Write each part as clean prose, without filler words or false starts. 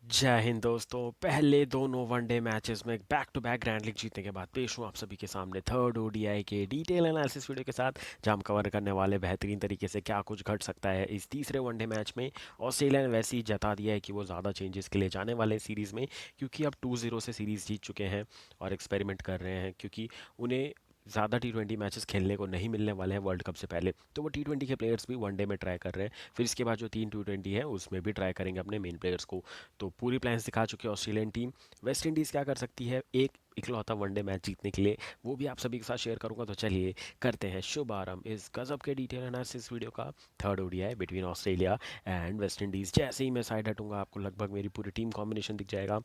जय हिंद दोस्तों। पहले दोनों वनडे मैचेस में back to back grand league जीतने के बाद पेश हूँ आप सभी के सामने थर्ड ओडीआई के डिटेल एनालिसिस वीडियो के साथ, जहां हम कवर करने वाले बेहतरीन तरीके से क्या कुछ घट सकता है इस तीसरे वनडे मैच में। ऑस्ट्रेलिया ने वैसे ही जता दिया है कि वो ज़्यादा चेंजेस के लिए जाने वाले हैं सीरीज़ में, क्योंकि अब 2-0 से सीरीज़ जीत चुके हैं और एक्सपेरिमेंट कर रहे हैं, क्योंकि उन्हें ज़्यादा टी20 मैचेस खेलने को नहीं मिलने वाले हैं वर्ल्ड कप से पहले। तो वो टी20 के प्लेयर्स भी वनडे में ट्राई कर रहे हैं, फिर इसके बाद जो तीन टी20 है उसमें भी ट्राई करेंगे अपने मेन प्लेयर्स को। तो पूरी प्लान्स दिखा चुकी है ऑस्ट्रेलियन टीम। वेस्ट इंडीज़ क्या कर सकती है एक इकलौता वनडे मैच जीतने के लिए, वो भी आप सभी के साथ शेयर करूंगा। तो चलिए करते हैं शुभ आरंभ इस गजब के डिटेल एनालिसिस वीडियो का। Third ODI between Australia and West Indies. जैसे ही मैं साइड हटूंगा आपको लगभग मेरी पूरी टीम कॉम्बिनेशन दिख जाएगा।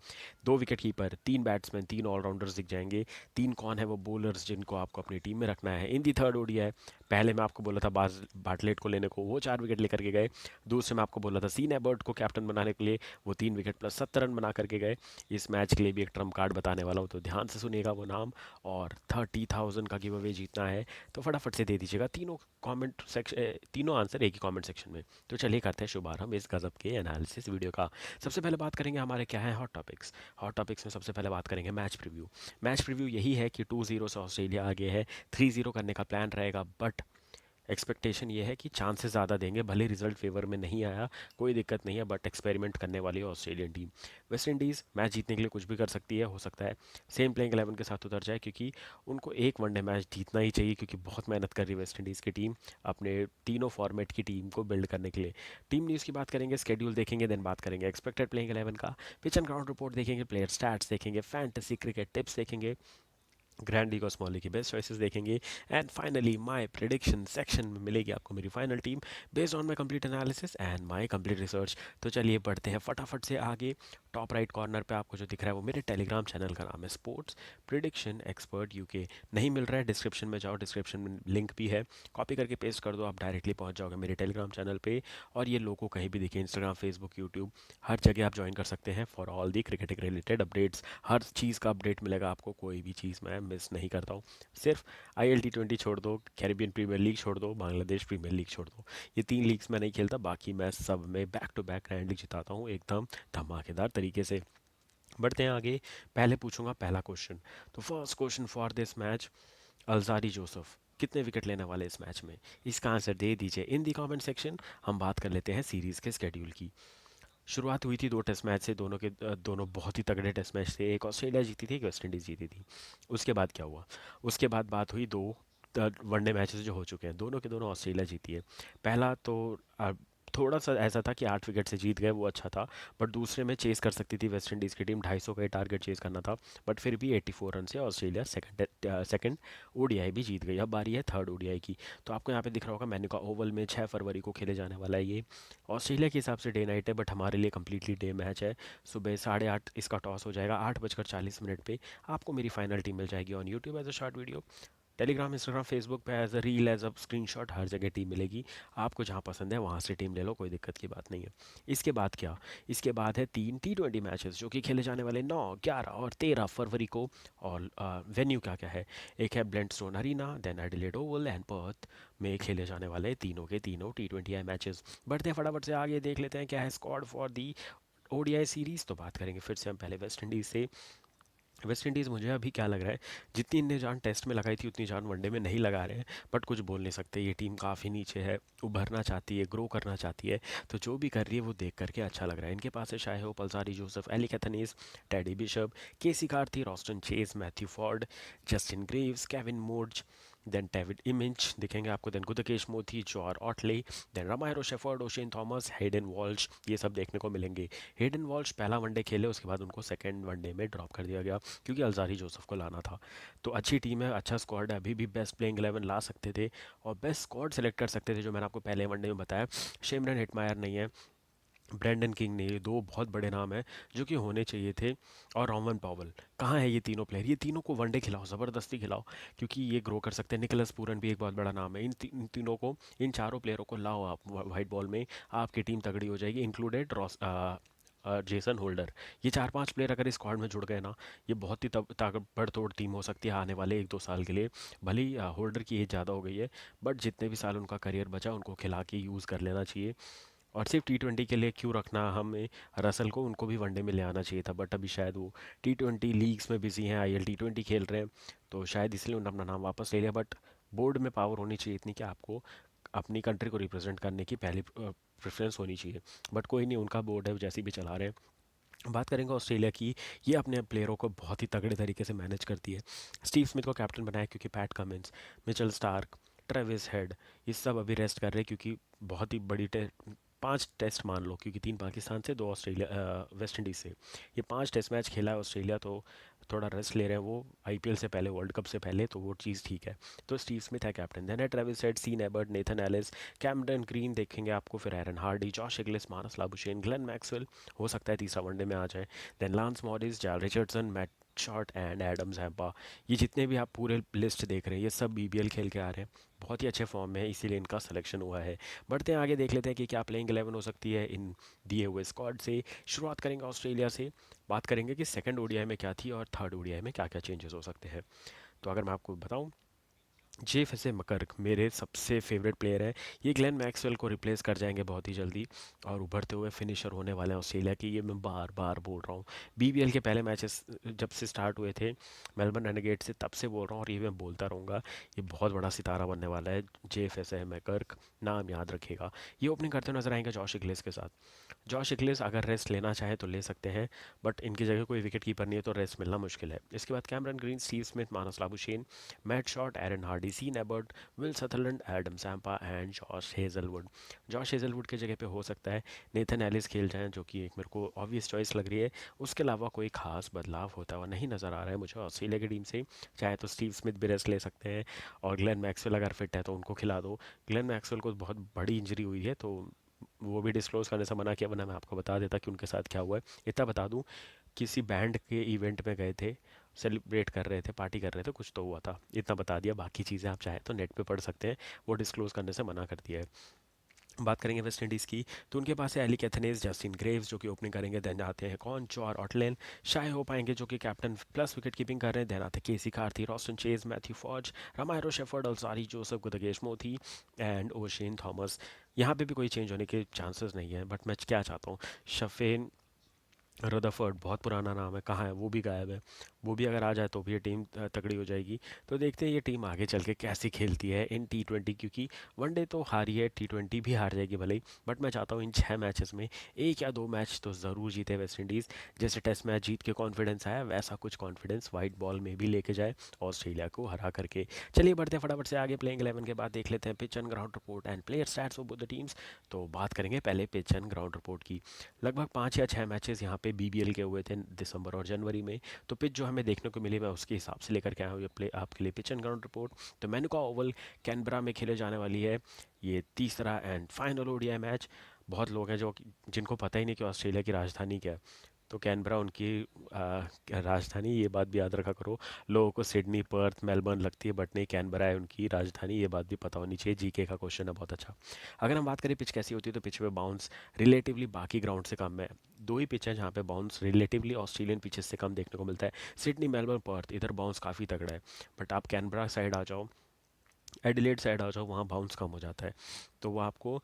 दो विकेट कीपर, तीन बैट्समैन, तीन ऑलराउंडर्स दिख जाएंगे। तीन कौन है वो बॉलर्स जिनको आपको अपनी टीम में रखना है इन दी थर्ड ओडीआई। पहले मैं आपको बोला था बाज बाटलेट को लेने को, वो 4 विकेट लेकर के गए। दूसरे में आपको बोला था सीन एबर्ट को कैप्टन बनाने के लिए, वो 3 विकेट प्लस 70 रन बना करके गए। इस मैच के लिए भी एक ट्रम्प कार्ड बताने वाला हूँ, तो ध्यान से सुनिएगा वो नाम। और 30,000 का गिव अवे जीतना है, तो फटाफट से दे दीजिएगा तीनों कमेंट सेक्शन, तीनों आंसर एक ही कमेंट सेक्शन में। तो चलिए करते हैं शुभारंभ इस गजब के एनालिसिस वीडियो का। सबसे पहले बात करेंगे हमारे क्या है हॉट टॉपिक्स। हॉट टॉपिक्स में सबसे पहले बात करेंगे मैच प्रीव्यू। मैच प्रीव्यू यही है कि 2-0 से ऑस्ट्रेलिया आगे है, 3-0 करने का प्लान रहेगा, बट एक्सपेक्टेशन ये है कि चांसेस ज़्यादा देंगे। भले रिजल्ट फेवर में नहीं आया, कोई दिक्कत नहीं है, बट एक्सपेरिमेंट करने वाली है Australian team. West Indies match जीतने के लिए कुछ भी कर सकती है, हो सकता है सेम प्लेइंग 11 के साथ उतर जाए, क्योंकि उनको एक वनडे मैच जीतना ही चाहिए, क्योंकि बहुत मेहनत कर रही है वेस्ट इंडीज़ की टीम अपने तीनों फॉर्मेट की टीम को बिल्ड करने के लिए। टीम न्यूज़ की बात करेंगे, स्केड्यूल देखेंगे, देन बात करेंगे एक्सपेक्टेड प्लेइंग 11 का, पिच एंड ग्राउंड रिपोर्ट देखेंगे, प्लेयर स्टैट्स देखेंगे, फैंटेसी क्रिकेट टिप्स देखेंगे, ग्रैंड लीग और स्मॉल लीग की बेस्ट चॉइसेस देखेंगे, and finally my prediction section में मिलेगी आपको मेरी final team based on my complete analysis and my complete research. तो चलिए बढ़ते हैं फटाफट से आगे। टॉप राइट कॉर्नर पे आपको जो दिख रहा है वो मेरे टेलीग्राम चैनल का नाम है, स्पोर्ट्स प्रिडिक्शन एक्सपर्ट यूके। नहीं मिल रहा है डिस्क्रिप्शन में जाओ, डिस्क्रिप्शन में लिंक भी है, कॉपी करके पेस्ट कर दो, आप डायरेक्टली पहुंच जाओगे मेरे टेलीग्राम चैनल पे। और ये लोगों कहीं भी दिखे, इंस्टाग्राम, फेसबुक, यूट्यूब, हर जगह आप ज्वाइन कर सकते हैं for all the cricket related updates. हर चीज़ का अपडेट मिलेगा आपको, कोई भी चीज़ मैं मिस नहीं करता हूँ। सिर्फ ILT20 छोड़ दो, कैरिबियन प्रीमियर लीग छोड़ दो, बांग्लादेश प्रीमियर लीग छोड़ दो, ये तीन लीग्स मैं नहीं खेलता, बाकी मैं सब में back to back grand league जिताता हूँ एकदम धमाकेदार तरीके से। बढ़ते हैं आगे। पहले पूछूंगा पहला क्वेश्चन। तो first question for this match, Alzarri Joseph कितने विकेट लेने वाले इस मैच में? इसका आंसर दे दीजिए इन दी कमेंट सेक्शन। हम बात कर लेते हैं सीरीज़ के स्केड्यूल की। शुरुआत हुई थी दो टेस्ट मैच से, दोनों बहुत ही तगड़े टेस्ट मैच थे। एक ऑस्ट्रेलिया जीती थी, एक वेस्ट इंडीज़ जीती थी। उसके बाद क्या हुआ? उसके बाद बात हुई दो वनडे मैचेस जो हो चुके हैं, दोनों के दोनों ऑस्ट्रेलिया जीती है। पहला तो थोड़ा सा ऐसा था कि 8 विकेट से जीत गए, वो अच्छा था। बट दूसरे में चेस कर सकती थी वेस्ट इंडीज़ की टीम, 250 का ही टारगेट चेस करना था। बट फिर भी 84 रन से ऑस्ट्रेलिया सेकंड ओडीआई भी जीत गई। अब बारी है थर्ड ओडीआई की। तो आपको यहाँ पे दिख रहा होगा मैंने कहा ओवल में 6 फरवरी को खेले जाने वाला है ये। ऑस्ट्रेलिया के हिसाब से डे नाइट है, बट हमारे लिए कम्प्लीटली डे मैच है। सुबह 8:30 इसका टॉस हो जाएगा, 8:40 पे आपको मेरी फाइनल टीम मिल जाएगी on YouTube as a short video. Telegram, Instagram, Facebook पे as a reel, as a screenshot, हर जगह टीम मिलेगी। आपको जहां पसंद है वहां से टीम ले लो, कोई दिक्कत की बात नहीं है। इसके बाद क्या? इसके बाद है तीन T20 मैचेस जो कि खेले जाने वाले 9, 11 और 13 फरवरी को। और वेन्यू क्या क्या है? एक है Blundstone Arena, then Adelaide Oval and Perth में खेले जाने वाले तीनों के तीनों T20 मैचेस। बढ़ते हैं फटाफट से आगे, देख लेते हैं क्या है squad for the ODI series. तो बात करेंगे फिर से हम पहले वेस्ट इंडीज़ से। वेस्ट इंडीज़ मुझे अभी क्या लग रहा है, जितनी इनने जान टेस्ट में लगाई थी उतनी जान वनडे में नहीं लगा रहे हैं। बट कुछ बोल नहीं सकते, ये टीम काफ़ी नीचे है, उभरना चाहती है, ग्रो करना चाहती है। तो जो भी कर रही है वो देख करके अच्छा लग रहा है। इनके पास है Shai Hope, Alzarri Joseph, Alick Athanaze, Teddy Bishop, Keacy Carty, Roston Chase, Matthew Forde, Justin Greaves, Kevin Morse, then David Imlach दिखेंगे आपको, then Gudakesh Motie, Jor Otley, then Romario Shepherd, Oshane Thomas, Hayden Walsh, ये सब देखने को मिलेंगे। Hayden Walsh पहला one day खेले, उसके बाद उनको सेकेंड वनडे में ड्रॉप कर दिया गया, क्योंकि अल्जारी जोसेफ को लाना था। तो अच्छी टीम है, अच्छा स्क्वाड है, अभी भी बेस्ट प्लेइंग 11 ला सकते थे और बेस्ट स्क्वाड सेलेक्ट कर सकते थे, जो मैंने आपको पहले वनडे में बताया। शेमरन हिटमायर नहीं है, ब्रेंडन किंग नहीं है, दो बहुत बड़े नाम हैं जो कि होने चाहिए थे। और रॉमन पॉवल कहाँ है? ये तीनों प्लेयर, ये तीनों को वनडे खिलाओ, ज़बरदस्ती खिलाओ, क्योंकि ये ग्रो कर सकते हैं। निकलस पूरन भी एक बहुत बड़ा नाम है। इन तीनों को, इन चारों प्लेयरों को लाओ आप वाइट बॉल में, आपकी टीम तगड़ी हो जाएगी, इंक्लूडेड रॉस जेसन होल्डर। ये 4-5 प्लेयर अगर इस स्क्वाड में जुड़ गए ना, ये बहुत ही ताबड़तोड़ टीम हो सकती है आने वाले 1-2 साल के लिए। भले ही होल्डर की एज ज़्यादा हो गई है, बट जितने भी साल उनका करियर बचा उनको खिला के यूज़ कर लेना चाहिए। और सिर्फ टी20 के लिए क्यों रखना हमें रसल को, उनको भी वनडे में ले आना चाहिए था, बट अभी शायद वो टी20 लीग्स में बिजी हैं, आईएल टी20 खेल रहे हैं, तो शायद इसलिए उन्होंने अपना नाम वापस ले लिया। बट बोर्ड में पावर होनी चाहिए इतनी कि आपको अपनी कंट्री को रिप्रेजेंट करने की पहली प्रेफरेंस होनी चाहिए। बट कोई नहीं, उनका बोर्ड है, वो जैसे भी चला रहे हैं। बात करेंगे ऑस्ट्रेलिया की। ये अपने प्लेयरों को बहुत ही तगड़े तरीके से मैनेज करती है। स्टीव स्मिथ को कैप्टन बनाया क्योंकि PAT Cummins, Mitchell Starc, Travis head, ये सब अभी रेस्ट कर रहे हैं क्योंकि बहुत ही बड़ी 5 टेस्ट मान लो, क्योंकि 3 पाकिस्तान से, 2 ऑस्ट्रेलिया वेस्ट इंडीज़ से, ये 5 टेस्ट मैच खेला है ऑस्ट्रेलिया, तो थोड़ा रेस्ट ले रहे हैं वो आईपीएल से पहले, वर्ल्ड कप से पहले, तो वो चीज़ ठीक है। तो स्टीव स्मिथ है कैप्टन। देन है Travis Head, Sean Abbott, Nathan Ellis, Cameron Green देखेंगे आपको, फिर Aaron Hardie, Josh Inglis, Marnus Labuschagne, Glenn Maxwell, हो सकता है तीसरा वनडे में आ जाए। Then Lance Morris, Jhye Richardson, Matt Short and Adam Zampa. ये जितने भी आप पूरे लिस्ट देख रहे हैं, ये सब बीबीएल खेल के आ रहे हैं, बहुत ही अच्छे फॉर्म में है, इसीलिए इनका सिलेक्शन हुआ है। बढ़ते हैं आगे, देख लेते हैं कि क्या प्लेइंग 11 हो सकती है इन दिए हुए स्क्वाड से। शुरुआत करेंगे ऑस्ट्रेलिया से, बात करेंगे कि सेकंड ओडीआई में क्या थी और थर्ड ओडीआई में क्या क्या चेंजेस हो सकते हैं। तो अगर मैं आपको बताऊं, जेफ एसे मकर्क मेरे सबसे फेवरेट प्लेयर हैं। ये ग्लेन मैक्सवेल को रिप्लेस कर जाएंगे बहुत ही जल्दी, और उभरते हुए फिनिशर होने वाले हैं ऑस्ट्रेलिया की, ये मैं बार बार बोल रहा हूँ। बीबीएल के पहले मैचेस जब से स्टार्ट हुए थे मेलबर्न रेनेगेट से, तब से बोल रहा हूँ और ये मैं बोलता रहूँगा, ये बहुत बड़ा सितारा बनने वाला है। जेफ एसे मकर्क, नाम याद रखिएगा। ये ओपनिंग करते हुए नजर आएंगे जॉश इग्लिस के साथ। जॉश इग्लिस अगर रेस्ट लेना चाहे तो ले सकते हैं, बट इनकी जगह कोई विकेट कीपर नहीं है तो रेस्ट मिलना मुश्किल है। इसके बाद Cameron Green, Steve Smith, Marnus Labuschagne, Matt Short, Aaron Hardie, Sean Abbott, Will Sutherland, Adam Zampa and Josh Hazlewood. Josh Hazlewood की जगह पे हो सकता है नेथन एलिस खेल जाएं, जो कि एक मेरे को ऑब्वियस चॉइस लग रही है। उसके अलावा कोई खास बदलाव होता हुआ नहीं नज़र आ रहा है मुझे ऑस्ट्रेलिया की टीम से। चाहे तो स्टीव स्मिथ भी रेस्ट ले सकते हैं, और ग्लेन मैक्सवेल अगर फिट है तो उनको खिला दो। ग्लेन मैक्सवेल को बहुत बड़ी इंजरी हुई है, तो वो भी डिस्क्लोज करने से मना किया, वरना मैं आपको बता देता कि उनके साथ क्या हुआ है। इतना बता दूं, किसी बैंड के इवेंट में गए थे, सेलिब्रेट कर रहे थे, पार्टी कर रहे थे, कुछ तो हुआ था, इतना बता दिया। बाकी चीज़ें आप चाहें तो नेट पे पढ़ सकते हैं, वो डिस्क्लोज करने से मना कर दिया है। बात करेंगे वेस्ट इंडीज़ की, तो उनके पास है एली कैथनेस, जस्टिन ग्रेव्स जो कि ओपनिंग करेंगे। देन आते हैं कौन, चौर ऑटलैंड, शाय हो पाएंगे जो कि कैप्टन प्लस विकेट कीपिंग कर रहे हैं। देन आते हैं केसी Carty, Roston Chase, Matthew फॉज, रामायरो shepherd, अलसारी Joseph, गुदगेश मोती एंड ओशेन थॉमस। यहाँ पे भी कोई चेंज होने के चांसेस नहीं है, बट मैं क्या चाहता हूँ, शफेन रदरफोर्ड बहुत पुराना नाम है, कहाँ है, वो भी गायब है। वो भी अगर आ जाए तो भी ये टीम तगड़ी हो जाएगी। तो देखते हैं ये टीम आगे चल के कैसी खेलती है इन टी20, क्योंकि वनडे तो हारी है, टी20 भी हार जाएगी भले ही, बट मैं चाहता हूँ इन 6 मैचेस में 1 या 2 मैच तो ज़रूर जीते वेस्ट इंडीज़। जैसे टेस्ट मैच जीत के कॉन्फिडेंस आया, वैसा कुछ कॉन्फिडेंस वाइट बॉल में भी लेके जाए ऑस्ट्रेलिया को हरा करके। चलिए बढ़ते हैं फटाफट से आगे, प्लेइंग 11 के बाद देख लेते हैं pitch and ground report and player stats of both the teams. तो बात करेंगे पहले पिच एंड ग्राउंड रिपोर्ट की। लगभग 5 या 6 मैचेस यहाँ पे बीबीएल के हुए थे दिसंबर और जनवरी में, तो पिच जो हमें देखने को मिली मैं उसके हिसाब से लेकर के आया हूँ ये प्ले आपके लिए पिच एंड ग्राउंड रिपोर्ट। तो मैनुका ओवल कैनबरा में खेले जाने वाली है ये तीसरा एंड फाइनल ओडीआई मैच। बहुत लोग हैं जो जिनको पता ही नहीं कि ऑस्ट्रेलिया की राजधानी क्या है, तो कैनबरा उनकी राजधानी, ये बात भी याद रखा करो। लोगों को सिडनी, पर्थ, मेलबर्न लगती है, बट नहीं, कैनबरा है उनकी राजधानी, ये बात भी पता होनी चाहिए। जीके का क्वेश्चन है, बहुत अच्छा। अगर हम बात करें पिच कैसी होती है, तो पिच पे बाउंस रिलेटिवली बाकी ग्राउंड से कम है। दो ही पिच है जहाँ पे बाउंस रिलेटिवली ऑस्ट्रेलियन पिचेस से कम देखने को मिलता है, सिडनी, मेलबर्न, पर्थ, इधर बाउंस काफ़ी तगड़ा है। बट आप कैनबरा साइड आ जाओ, एडिलेड साइड आ जाओ, वहाँ बाउंस कम हो जाता है। तो वो आपको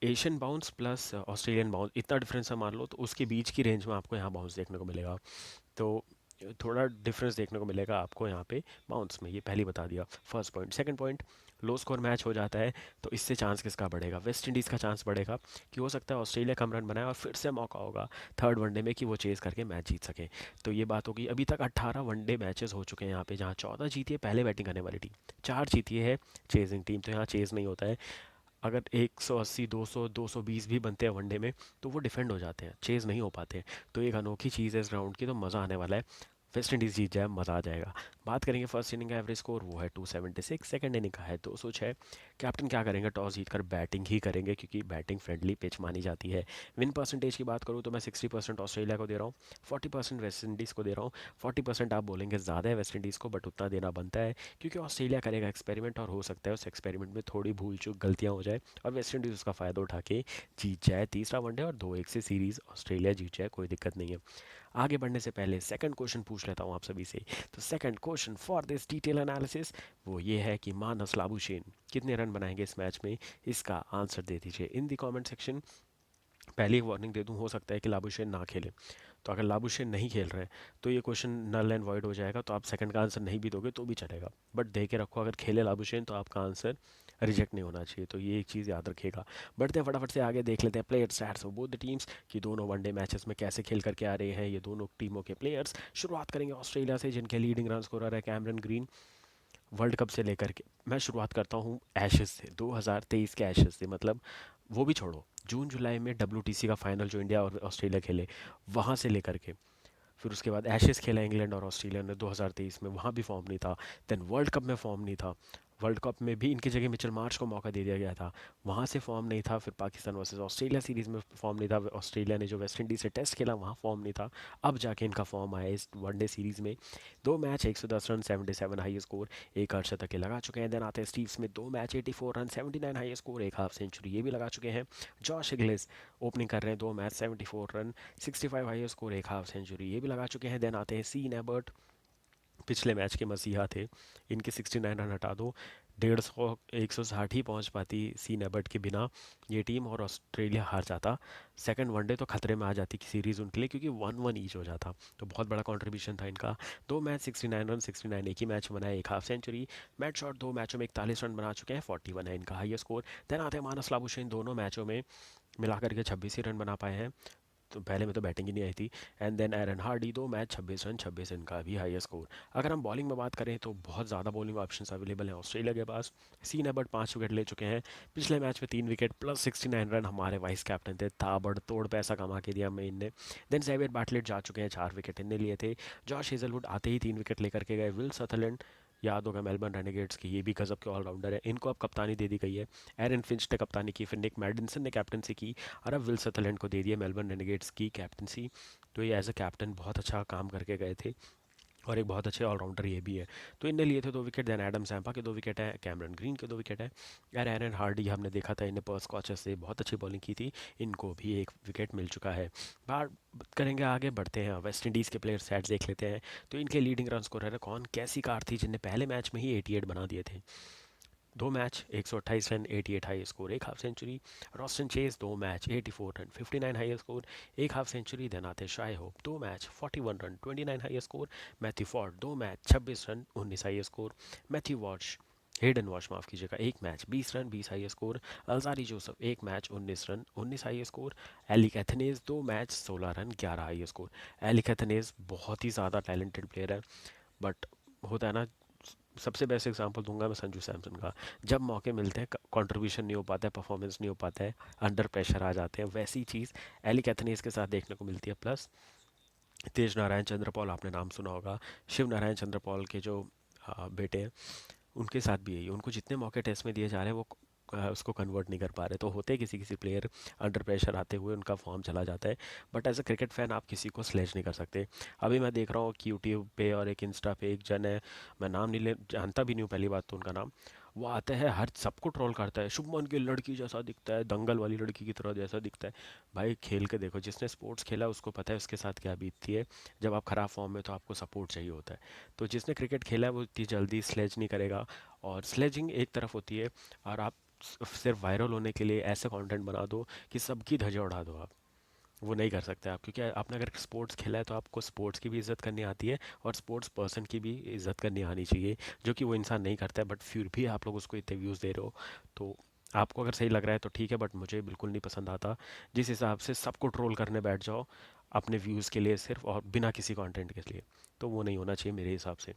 Asian bounce plus Australian bounce, इतना डिफरेंस है मान लो, तो उसके बीच की रेंज में आपको यहाँ बाउंस देखने को मिलेगा। तो थोड़ा डिफरेंस देखने को मिलेगा आपको यहाँ पे बाउंस में, ये पहले बता दिया। First point. सेकंड पॉइंट, लो स्कोर मैच हो जाता है तो इससे चांस किसका बढ़ेगा, वेस्ट इंडीज़ का चांस बढ़ेगा कि हो सकता है ऑस्ट्रेलिया कम रन बनाए और फिर से मौका होगा थर्ड वनडे में कि वो चेज़ करके मैच जीत सके। तो ये बात होगी। अभी तक 18 वनडे मैचेस हो चुके हैं यहाँ पे, जहाँ 14 जीती है पहले बैटिंग करने वाली टीम, 4 जीती है चेजिंग टीम, तो यहाँ चेज़ नहीं होता है। अगर 180, 200, 220 भी बनते हैं वनडे में तो वो डिफेंड हो जाते हैं, चेज़ नहीं हो पाते हैं। तो एक अनोखी चीज़ है इस ग्राउंड की, तो मज़ा आने वाला है। वेस्ट इंडीज़ जीत जाए, मज़ा आ जाएगा। बात करेंगे फर्स्ट इनिंग का एवरेज स्कोर, वो है 276, सेकंड इनिंग का है 206। कैप्टन क्या करेंगे, टॉस जीतकर बैटिंग ही करेंगे क्योंकि बैटिंग फ्रेंडली पिच मानी जाती है। विन परसेंटेज की बात करूँ तो मैं 60% ऑस्ट्रेलिया को दे रहा हूँ, 40% वेस्ट इंडीज़ को दे रहा हूँ। 40% आप बोलेंगे ज़्यादा है वेस्ट इंडीज़ को, बट उतना देना बनता है क्योंकि ऑस्ट्रेलिया करेगा एक्सपेरिमेंट, और हो सकता है उस एक्सपेरिमेंट में थोड़ी भूल चूक गलतियाँ हो जाए और वेस्ट इंडीज़ उसका फ़ायदा उठा के जीत जाए तीसरा वनडे, और 2-1 से सीरीज़ ऑस्ट्रेलिया जीत जाए, कोई दिक्कत नहीं है। आगे बढ़ने से पहले सेकंड क्वेश्चन पूछ लेता हूँ आप सभी से। तो second question for this detail analysis वो ये है कि मानस लाबुशेन कितने रन बनाएंगे इस मैच में, इसका आंसर दे दीजिए इन द कमेंट सेक्शन। पहले एक वार्निंग दे दूं, हो सकता है कि लाबुशेन ना खेले। तो अगर लाबुशेन नहीं खेल रहे हैं तो ये क्वेश्चन नल एंड वॉइड हो जाएगा, तो आप सेकंड का आंसर नहीं भी दोगे तो भी चलेगा। बट दे के रखो, अगर खेले लाबुशेन तो आपका आंसर रिजेक्ट नहीं होना चाहिए, तो ये एक चीज़ याद रखिएगा। बढ़ते हैं फटाफट से आगे, देख लेते हैं player stats of both the teams कि दोनों वनडे मैचेस में कैसे खेल करके आ रहे हैं ये दोनों टीमों के प्लेयर्स। शुरुआत करेंगे ऑस्ट्रेलिया से, जिनके लीडिंग रन स्कोरर है कैमरन ग्रीन। वर्ल्ड कप से लेकर के मैं शुरुआत करता हूँ एशेज से, 2023 के एशेज से, मतलब वो भी छोड़ो, जून जुलाई में डब्ल्यूटीसी का फाइनल जो इंडिया और ऑस्ट्रेलिया खेले, वहाँ से लेकर के फिर उसके बाद एशेज़ खेला इंग्लैंड और ऑस्ट्रेलिया ने 2023 में, वहाँ भी फॉर्म नहीं था। देन वर्ल्ड कप में फॉर्म नहीं था, वर्ल्ड कप में भी इनकी जगह मिचेल मार्श को मौका दे दिया गया था, वहाँ से फॉर्म नहीं था। फिर पाकिस्तान वर्सेस ऑस्ट्रेलिया सीरीज़ में फॉर्म नहीं था, ऑस्ट्रेलिया ने जो वेस्ट इंडीज़ से टेस्ट खेला वहाँ फॉर्म नहीं था। अब जाके इनका फॉर्म आया इस वनडे सीरीज़ में। 2 मैच 110 रन 77 हाई स्कोर, एक अर्धशतक के लगा चुके हैं। देन आते हैं Steve Smith, 2 match 84 run 79 high score, एक हाफ सेंचुरी ये भी लगा चुके हैं। जॉश इग्लिस ओपनिंग कर रहे हैं, 2 मैच 74 रन 65 हाई स्कोर, एक हाफ सेंचुरी ये भी लगा चुके हैं। देन आते हैं सीन एबर्ट, पिछले मैच के मसीहा थे, इनके 69 रन हटा दो, 150 160 ही पहुंच पाती सीन एबर्ट के बिना ये टीम, और ऑस्ट्रेलिया हार जाता। सेकंड वनडे तो खतरे में आ जाती कि सीरीज़ उनके लिए, क्योंकि 1-1 ईच हो जाता। तो बहुत बड़ा कंट्रीब्यूशन था इनका। 2 मैच 69 रन 69, एक ही मैच में बनाया, एक हाफ सेंचुरी। मैट शॉट 2 मैचों में 41 रन बना चुके हैं, 41 है इनका हाई स्कोर। देन आते हैं मानस लाबुशेन, दोनों मैचों में मिलाकर के 26 ही रन बना पाए हैं, तो पहले में तो बैटिंग ही नहीं आई थी। And then Aaron Hardie, 2 match 26 run 26, इनका भी हाई स्कोर। अगर हम बॉलिंग में बात करें तो बहुत ज़्यादा बॉलिंग ऑप्शंस अवेलेबल हैं ऑस्ट्रेलिया के पास। सीन एबर्ट 5 विकेट ले चुके हैं, पिछले मैच में 3 विकेट प्लस 69 रन, हमारे वाइस कैप्टन थे, ताबड़तोड़ पैसा कमा के दिया हमें इनने। देन जेवियर बाटलेट जा चुके हैं, 4 विकेट इनने लिए थे। जॉश हेजलवुड आते ही 3 विकेट लेकर के गए। विल सदरलैंड, याद होगा मेलबर्न रेनेगेट्स की, ये भी गजब के ऑलराउंडर है, इनको अब कप्तानी दे दी गई है। एरन फिंच ने कप्तानी की, फिर निक मैडिसन ने कैप्टनसी की, और अब विल सदरलैंड को दे दिया मेलबर्न रेनेगेट्स की कैप्टनसी। तो ये एज अ कैप्टन बहुत अच्छा काम करके गए थे, और एक बहुत अच्छे ऑलराउंडर ये भी है। तो इनने लिए थे 2 विकेट। देन एडम सैम्पा के 2 विकेट हैं, कैमरन ग्रीन के 2 विकेट हैं। यार एरन हार्डी हमने देखा था, इन्हें पर्स कॉचर से बहुत अच्छी बॉलिंग की थी, इनको भी 1 विकेट मिल चुका है। बात करेंगे आगे, बढ़ते हैं वेस्ट इंडीज़ के प्लेयर सेट्स देख लेते हैं। तो इनके लीडिंग रन स्कोरर है कौन, कैसी कार थी जिनने पहले मैच में ही 88 बना दिए थे। 2 मैच 128 रन 88 हाई स्कोर, एक half century. Roston Chase, 2 match 84 run 59 high score, एक हाफ सेंचुरी। देन आते Shai Hope, 2 match 41 run 29 high score. Matthew Forde, 2 match 26 run 19 high score. Matthew Walsh, Hayden Walsh माफ़ कीजिएगा, 1 match 20 run 20 high score. Alzarri Joseph, 1 match 19 run 19 high score. Alick Athanaze, 2 match 16 run 11 high score. Alick Athanaze बहुत ही ज़्यादा talented player है, but होता है ना, सबसे बेस्ट एग्जांपल दूंगा मैं संजू सैमसन का। जब मौके मिलते हैं कंट्रीब्यूशन नहीं हो पाता है, परफॉर्मेंस नहीं हो पाता है, अंडर प्रेशर आ जाते हैं, वैसी चीज़ एलिक एथनीज के साथ देखने को मिलती है। प्लस तेज नारायण चंद्रपॉल, आपने नाम सुना होगा, शिव नारायण चंद्रपॉल के जो बेटे हैं, उनके साथ भी यही है। उनको जितने मौके टेस्ट में दिए जा रहे हैं वो उसको कन्वर्ट नहीं कर पा रहे, तो होते किसी किसी प्लेयर अंडर प्रेशर आते हुए उनका फॉर्म चला जाता है। But as a cricket fan आप किसी को स्लेज नहीं कर सकते। अभी मैं देख रहा हूँ कि यूट्यूब पे और एक इंस्टा पे एक जन है, मैं नाम नहीं ले जानता भी नहीं हूँ पहली बात तो उनका नाम, वो आता है हर सबको ट्रोल करता है, शुभमन की लड़की जैसा दिखता है, दंगल वाली लड़की की तरह जैसा दिखता है। भाई खेल के देखो, जिसने स्पोर्ट्स खेला उसको पता है उसके साथ क्या बीतती है। जब आप ख़राब फॉर्म में तो आपको सपोर्ट चाहिए होता है। तो जिसने क्रिकेट खेला है वो इतनी जल्दी स्लेज नहीं करेगा। और स्लेजिंग एक तरफ होती है, और आप सिर्फ वायरल होने के लिए ऐसा कंटेंट बना दो कि सबकी धज्जियां उड़ा दो आप, वो नहीं कर सकते आप, क्योंकि आपने अगर स्पोर्ट्स खेला है तो आपको स्पोर्ट्स की भी इज़्ज़त करनी आती है, और स्पोर्ट्स पर्सन की भी इज़्ज़त करनी आनी चाहिए, जो कि वो इंसान नहीं करता है। बट फिर भी आप लोग उसको इतने व्यूज़ दे रहे हो, तो आपको अगर सही लग रहा है तो ठीक है, बट मुझे बिल्कुल नहीं पसंद आता जिस हिसाब से सबको ट्रोल करने बैठ जाओ अपने व्यूज़ के लिए सिर्फ, और बिना किसी कंटेंट के लिए, तो वो नहीं होना चाहिए मेरे हिसाब से।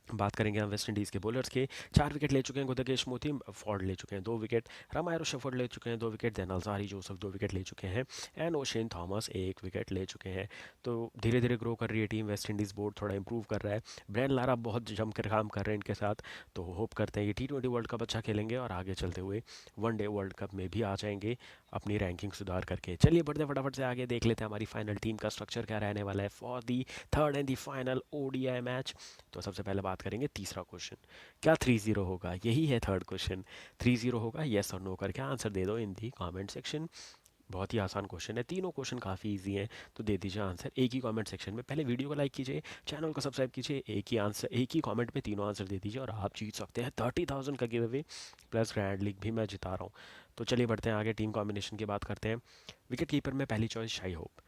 बात करेंगे हम वेस्ट इंडीज़ के बॉलर्स के। 4 विकेट ले चुके हैं गुदकेश मोती, फॉर्ड ले चुके हैं 2 विकेट, रामायरो शेफर्ड ले चुके हैं 2 wicket, then Alzarri Joseph 2 wicket ले चुके हैं, एंड ओशेन थॉमस 1 विकेट ले चुके हैं। तो धीरे धीरे ग्रो कर रही है टीम, वेस्ट इंडीज़ बोर्ड थोड़ा इंप्रूव कर रहा है, ब्रेन लारा बहुत जम कर काम कर रहे हैं इनके साथ। तो होप करते हैं ये T20 वर्ल्ड कप अच्छा खेलेंगे, और आगे चलते हुए वनडे वर्ल्ड कप में भी आ जाएंगे अपनी रैंकिंग सुधार करके। चलिए बढ़ते फटाफट से आगे, देख लेते हैं हमारी फाइनल टीम का स्ट्रक्चर क्या रहने वाला है for the third and the final ODI match. तो सबसे पहले बात करेंगे तीसरा क्वेश्चन, क्या 3-0 होगा, यही है थर्ड क्वेश्चन। 3-0 होगा, येस और नो करके आंसर दे दो इन दी कमेंट सेक्शन। बहुत ही आसान क्वेश्चन है, तीनों क्वेश्चन काफ़ी इजी हैं, तो दे दीजिए आंसर एक ही कमेंट सेक्शन में। पहले वीडियो को लाइक कीजिए, चैनल को सब्सक्राइब कीजिए, एक ही आंसर एक ही कमेंट में तीनों आंसर दे दीजिए, और आप जीत सकते हैं 30,000 का give away, plus grand league भी मैं जिता रहा हूँ। तो चलिए बढ़ते हैं आगे, टीम कॉम्बिनेशन की बात करते हैं। विकेट कीपर में पहली choice Shai Hope.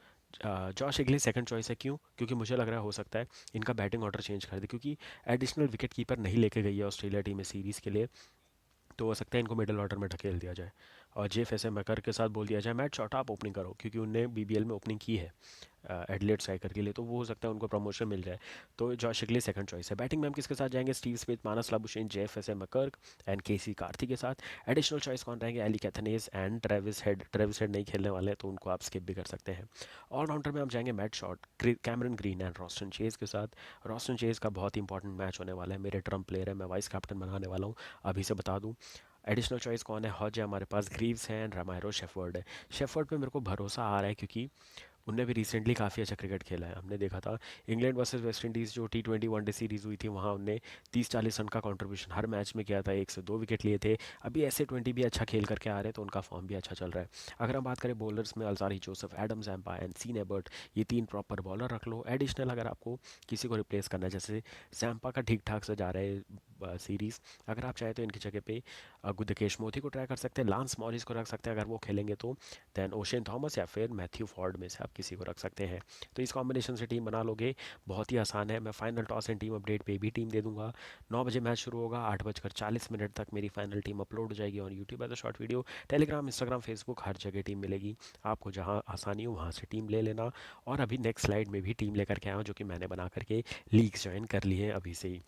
Josh Inglis second choice है, क्यों? क्योंकि मुझे लग रहा है हो सकता है इनका बैटिंग ऑर्डर चेंज कर दे, क्योंकि एडिशनल विकेट कीपर नहीं लेके गई है ऑस्ट्रेलिया टीम में सीरीज़ के लिए। तो हो सकता है इनको मिडिल ऑर्डर में ढकेल दिया जाए और जेफ एस मैकर के साथ बोल दिया जाए मैट शॉट आप ओपनिंग करो, क्योंकि उनने बीबीएल में ओपनिंग की है एडलेट स्ट्राइकर के लिए, तो वो हो सकता है उनको प्रमोशन मिल जाए। तो जॉश शिकली सेकंड चॉइस है। बैटिंग में हम किसके साथ जाएंगे? Steve Smith, Marnus Labuschagne, Jake एस मकर्क एंड केसी कार्थी के साथ। एडिशनल चॉइस कौन रहेंगे? Alick Athanaze and Travis Head. Travis Head नहीं खेलने वाले हैं तो उनको आप स्किप भी कर सकते हैं। ऑलराउंडर में हम जाएंगे Matt Short, Cameron Green and Roston chase के साथ। रॉस्टन चेज का बहुत ही इंपॉर्टेंट मैच होने वाला है, मेरे ट्रम्प प्लेयर है, मैं वाइस कैप्टन बनाने वाला हूँ, अभी से बता दूँ। एडिशनल चॉइस कौन है? हॉज है हमारे पास, ग्रीव्स हैं, रामायरो, शेफर्ड है। शेफर्ड पे मेरे को भरोसा आ रहा है क्योंकि उनने भी रिसेंटली काफ़ी अच्छा क्रिकेट खेला है। हमने देखा था इंग्लैंड वर्सेस वेस्ट इंडीज़ जो T20 वनडे सीरीज़ हुई थी, वहाँ उनने 30-40 रन का कंट्रीब्यूशन हर मैच में किया था, 1 से 2 विकेट लिए थे। अभी ऐसे 20 भी अच्छा खेल करके आ रहे हैं तो उनका फॉर्म भी अच्छा चल रहा है। अगर हम बात करें बॉलर्स में, Alzarri, Joseph, Adam Zampa and Sean Abbott, ये 3 प्रॉपर बॉलर रख लो। एडिशनल अगर आपको किसी को रिप्लेस करना है, जैसे जैम्पा का ठीक ठाक से जा रहा है सीरीज़, अगर आप चाहें तो इनकी जगह पे गुदकेश मोती को ट्राई कर सकते हैं, लांस मॉरिस को रख सकते हैं अगर वो खेलेंगे तो, दैन ओशेन थॉमस या फिर मैथ्यू फॉर्ड में से आप किसी को रख सकते हैं। तो इस कॉम्बिनेशन से टीम बना लोगे, बहुत ही आसान है। मैं final toss and team update पे भी टीम दे दूंगा। 9 बजे मैच शुरू होगा, 8:40 तक मेरी फाइनल टीम अपलोड हो जाएगी on YouTube as a short video. Telegram, Instagram, Facebook, हर जगह टीम मिलेगी आपको, जहाँ आसानी हो वहाँ से टीम ले लेना। और अभी नेक्स्ट स्लाइड में भी टीम लेकर के आया हूँ जो कि मैंने बना करके लीग्स ज्वाइन कर ली है अभी से ही।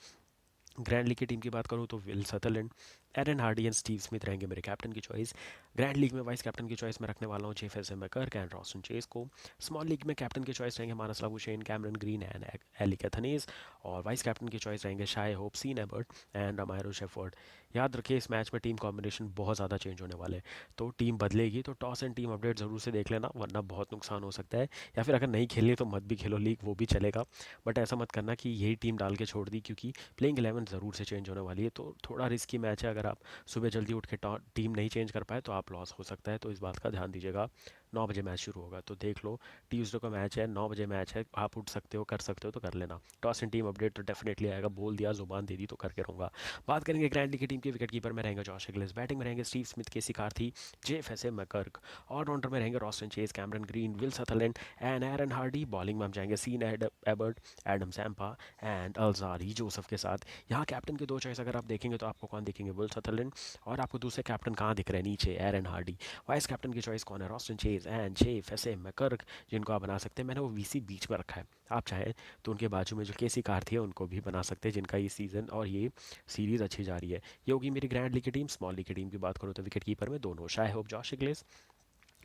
ग्रैंड लीग की टीम की बात करूँ तो Will Sutherland, Aaron Hardie and Steve Smith रहेंगे मेरे कैप्टन की चॉइस। ग्रैंड लीग में वाइस कैप्टन की चॉइस मैं रखने वाला हूँ जेफ एस मैकर्क एंड रॉसन चेस को। स्मॉल लीग में कैप्टन की चॉइस रहेंगे Marnus Labuschagne, Cameron Green and Alick Athanaze. और वाइस कैप्टन की चॉइस रहेंगे Shai Hope, Sean Abbott and Romario shepherd. याद रखिए इस मैच में टीम कॉम्बिनेशन बहुत ज़्यादा चेंज होने वाले हैं, तो टीम बदलेगी, तो टॉस एंड टीम अपडेट ज़रूर से देख लेना, वरना बहुत नुकसान हो सकता है। या फिर अगर नहीं खेलनी तो मत भी खेलो लीग, वो भी चलेगा, बट ऐसा मत करना कि यही टीम डाल के छोड़ दी, क्योंकि प्लेइंग 11 ज़रूर से चेंज होने वाली है, तो थोड़ा रिस्की मैच है। अगर आप सुबह जल्दी उठ के टीम नहीं चेंज कर पाए तो आप लॉस हो सकता है, तो इस बात का ध्यान दीजिएगा। 9 बजे मैच शुरू होगा तो देख लो, ट्यूसडे का मैच है, 9 बजे मैच है, आप उठ सकते हो, कर सकते हो तो कर लेना। टॉस एंड टीम अपडेट तो डेफिनेटली आएगा, बोल दिया, जुबान दे दी तो करके रहूँगा। बात करेंगे ग्रैंड लीग की टीम के। विकेट कीपर में रहेंगे जॉश इंग्लिस, बैटिंग में रहेंगे Steve Smith, Keacy Carty, Jake एस मैकर्क। ऑलराउंडर में रहेंगे Roston Chase, Cameron Green, Will Sutherland and Aaron Hardie. Bowling में हम जाएंगे Sean Abbott, Adam Zampa and Alzarri Joseph के साथ। यहाँ कैप्टन के 2 चॉइस अगर आप देखेंगे तो आपको कौन दिखेंगे? Will Sutherland. और आपको दूसरे कैप्टन कहाँ दिख रहे हैं? नीचे एरन हार्डी। वाइस कैप्टन की चॉइस कौन है? रॉस्टन चेज एंड जेफ एस मैकर्क, जिनको आप बना सकते हैं। मैंने वो वीसी बीच में रखा है, आप चाहें तो उनके बाजू में जो केसी कार्थी है उनको भी बना सकते हैं, जिनका ये सीज़न और ये सीरीज़ अच्छी जा रही है। ये होगी मेरी ग्रैंड लीग की टीम। स्मॉल लीग की टीम की बात करूँ तो विकेट कीपर में दोनों Shai Hope, Josh Inglis.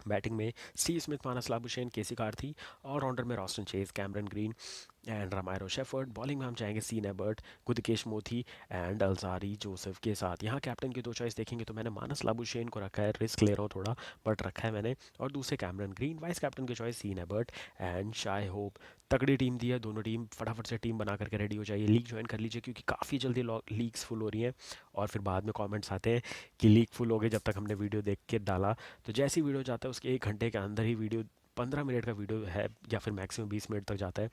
Batting में Steve Smith, Marnus Labuschagne, Keacy Carty. All rounder में Roston Chase, Cameron Green and Romario Shepherd. Bowling में हम चाहेंगे सीन एबर्ट, गुदकेश मोती एंड अल्जारी जोसेफ के साथ। यहाँ कैप्टन की 2 चॉइस देखेंगे तो मैंने मानस लाबुशेन को रखा है, रिस्क ले रहा हूँ थोड़ा, बट रखा है मैंने। और दूसरे कैमरन ग्रीन। वाइस कैप्टन की choice Sean Abbott and Shai Hope. तगड़ी टीम दी है दोनों टीम, फटाफट से टीम बना करके रेडी हो जाइए, लीग ज्वाइन कर लीजिए, क्योंकि काफ़ी जल्दी लीग्स फुल हो रही हैं। और फिर बाद में कमेंट्स आते हैं कि लीग फुल हो गई जब तक हमने वीडियो देख के डाला। तो जैसी वीडियो जाता है उसके 1 घंटे के अंदर ही वीडियो, 15 मिनट का वीडियो है या फिर मैक्सिमम 20 मिनट तक जाता है।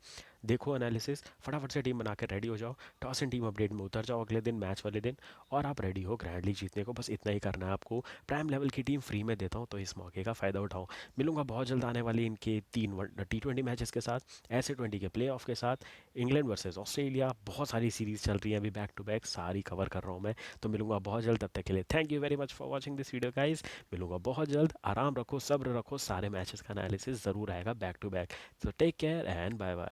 देखो एनालिसिस, फटाफट से टीम बना के रेडी हो जाओ, टॉस एंड टीम अपडेट में उतर जाओ अगले दिन, मैच वाले दिन, और आप रेडी हो ग्रैंड लीग जीतने को। बस इतना ही करना है आपको। प्राइम लेवल की टीम फ्री में देता हूँ, तो इस मौके का फ़ायदा उठाओ। मिलूंगा बहुत जल्द आने वाली इनके 3 T20 मैचेस के साथ, ऐसे 20 के प्ले ऑफ के साथ। इंग्लैंड वर्सेस ऑस्ट्रेलिया, बहुत सारी सीरीज़ चल रही हैं अभी बैक टू बैक, सारी कवर कर रहा हूँ मैं। तो मिलूंगा बहुत जल्द, तब तक के लिए thank you very much for watching this video guys. मिलूंगा बहुत जल्द, आराम रखो, सब्र रखो, सारे मैचेस का एनालिसिस ज़रूर आएगा back to back. So take care and bye bye.